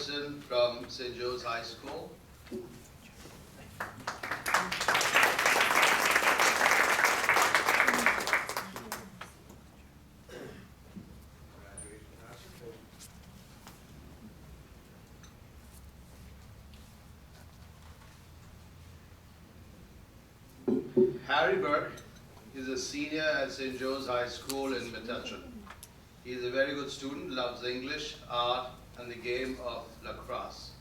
Harrison from St. Joe's High School. Harry Burke is a senior at St. Joe's High School in Metuchen. He is a very good student, loves English, art, and the game of lacrosse.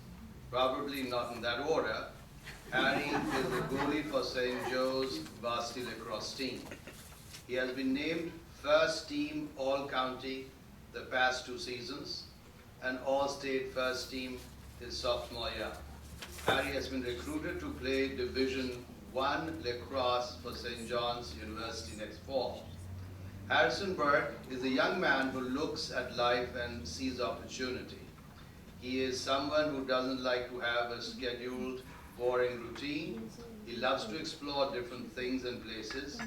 Probably not in that order, Harry is the goalie for St. Joe's varsity lacrosse team. He has been named first team All-County the past 2 seasons and All-State first team his sophomore year. Harry has been recruited to play Division I lacrosse for St. John's University next fall. Harrison Burke is a young man who looks at life and sees opportunity. He is someone who doesn't like to have a scheduled, boring routine. He loves to explore different things and places.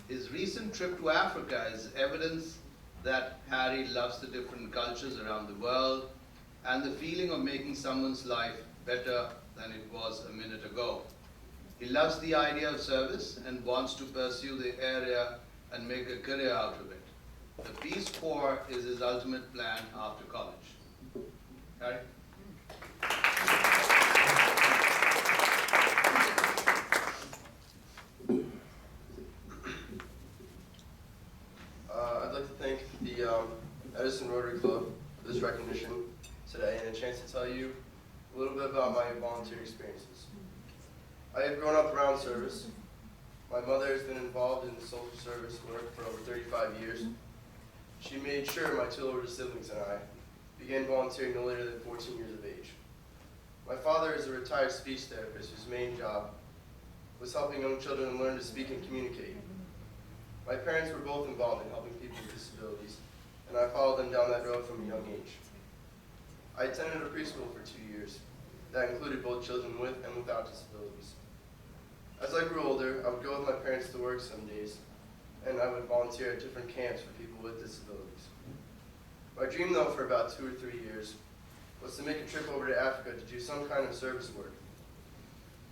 His recent trip to Africa is evidence that Harry loves the different cultures around the world and the feeling of making someone's life better than it was a minute ago. He loves the idea of service and wants to pursue the area and make a career out of it. The Peace Corps is his ultimate plan after college. Harry? I'd like to thank the Edison Rotary Club for this recognition today and a chance to tell you a little bit about my volunteer experiences. I have grown up around service. My mother has been involved in social service work for over 35 years. She made sure my 2 older siblings and I began volunteering no later than 14 years of age. My father is a retired speech therapist whose main job was helping young children learn to speak and communicate. My parents were both involved in helping people with disabilities, and I followed them down that road from a young age. I attended a preschool for 2 years that included both children with and without disabilities. As I grew older, I would go with my parents to work some days, and I would volunteer at different camps for people with disabilities. My dream, though, for about 2 or 3 years, was to make a trip over to Africa to do some kind of service work.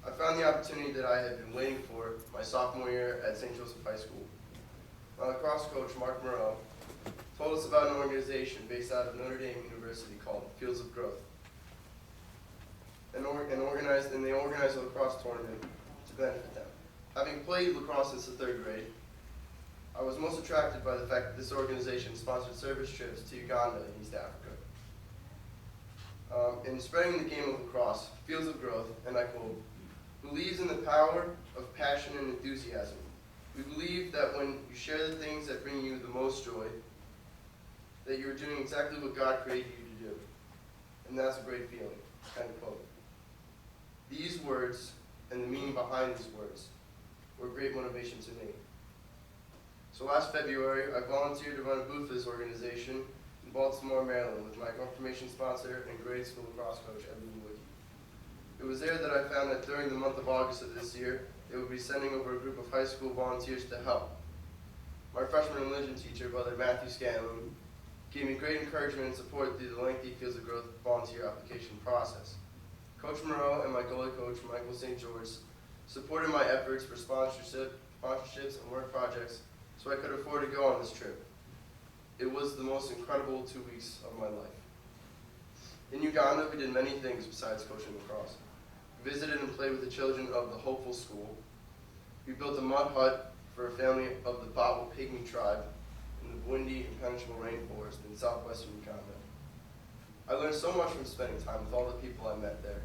I found the opportunity that I had been waiting for my sophomore year at St. Joseph High School. My lacrosse coach, Mark Moreau, told us about an organization based out of Notre Dame University called Fields of Growth. And they organized a lacrosse tournament to benefit them. Having played lacrosse since the 3rd grade, I was most attracted by the fact that this organization sponsored service trips to Uganda and East Africa. In spreading the game of lacrosse, Fields of Growth, and I quote, believes in the power of passion and enthusiasm. We believe that when you share the things that bring you the most joy, that you are doing exactly what God created you to do. And that's a great feeling, end quote. These words and the meaning behind these words were great motivation to me. So last February, I volunteered to run a booth for this organization in Baltimore, Maryland, with my confirmation sponsor and grade school lacrosse coach, Edwin Wiki. It was there that I found that during the month of August of this year, they would be sending over a group of high school volunteers to help. My freshman religion teacher, Brother Matthew Scanlon, gave me great encouragement and support through the lengthy Fields of Growth volunteer application process. Coach Moreau and my goalie coach, Michael St. George, supported my efforts for sponsorships and work projects so I could afford to go on this trip. It was the most incredible 2 weeks of my life. In Uganda, we did many things besides coaching lacrosse. We visited and played with the children of the Hopeful School. We built a mud hut for a family of the Bawa Pygmy tribe in the windy and penetrable rainforest in southwestern Uganda. I learned so much from spending time with all the people I met there.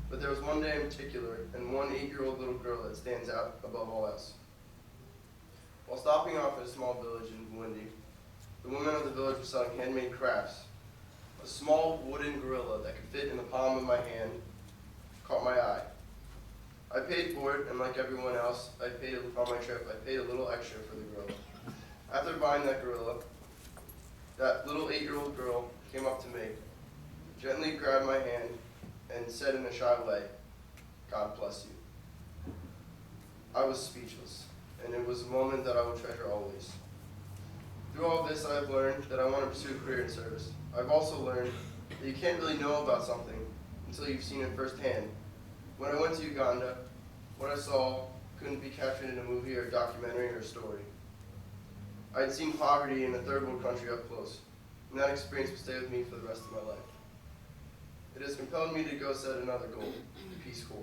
But there was one day in particular, and one 8-year-old little girl that stands out above all else. While stopping off in a small village in Burundi, the women of the village were selling handmade crafts. A small wooden gorilla that could fit in the palm of my hand caught my eye. I paid for it, and like everyone else, on my trip, I paid a little extra for the gorilla. After buying that gorilla, that little 8-year-old girl came up to me, gently grabbed my hand, and said in a shy way, "God bless you." I was speechless, and it was a moment that I will treasure always. Through all of this, I have learned that I want to pursue a career in service. I've also learned that you can't really know about something until you've seen it firsthand. When I went to Uganda, what I saw couldn't be captured in a movie or a documentary or a story. I had seen poverty in a third world country up close, and that experience will stay with me for the rest of my life. It has compelled me to go set another goal, the Peace Corps.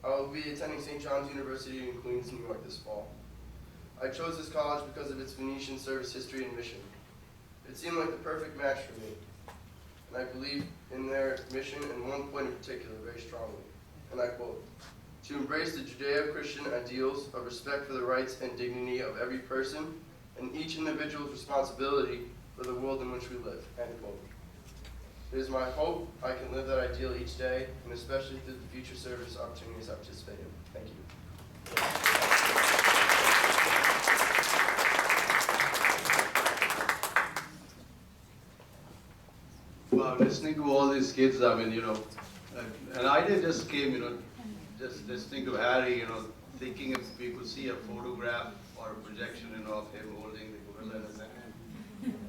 I will be attending St. John's University in Queens, New York this fall. I chose this college because of its Venetian service history and mission. It seemed like the perfect match for me, and I believe in their mission and one point in particular very strongly, and I quote, "To embrace the Judeo-Christian ideals of respect for the rights and dignity of every person and each individual's responsibility for the world in which we live," end quote. It is my hope I can live that ideal each day, and especially through the future service opportunities I participate in. Thank you. Wow, listening to all these kids, I mean, an idea just came, just listening to Harry, thinking if we could see a photograph or a projection, of him holding the gorilla in his hand,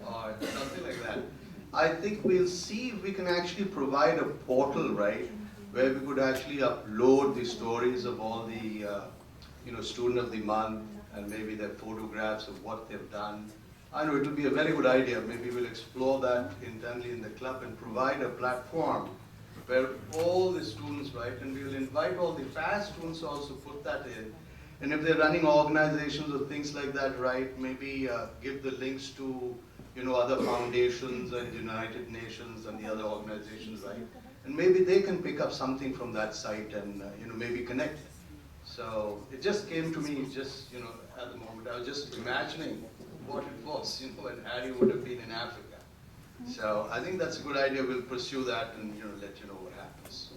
or something like that. I think we'll see if we can actually provide a portal, right, where we could actually upload the stories of all the, student of the month, and maybe their photographs of what they've done. I know it will be a very good idea. Maybe we'll explore that internally in the club and provide a platform where all the students, right, and we will invite all the past students to also put that in. And if they're running organizations or things like that, right, maybe give the links to, other foundations and United Nations and the other organizations, right? And maybe they can pick up something from that site and, maybe connect. So it just came to me just, at the moment. I was just imagining what it was, when Harry would have been in Africa. So I think that's a good idea. We'll pursue that and, let you know what happens.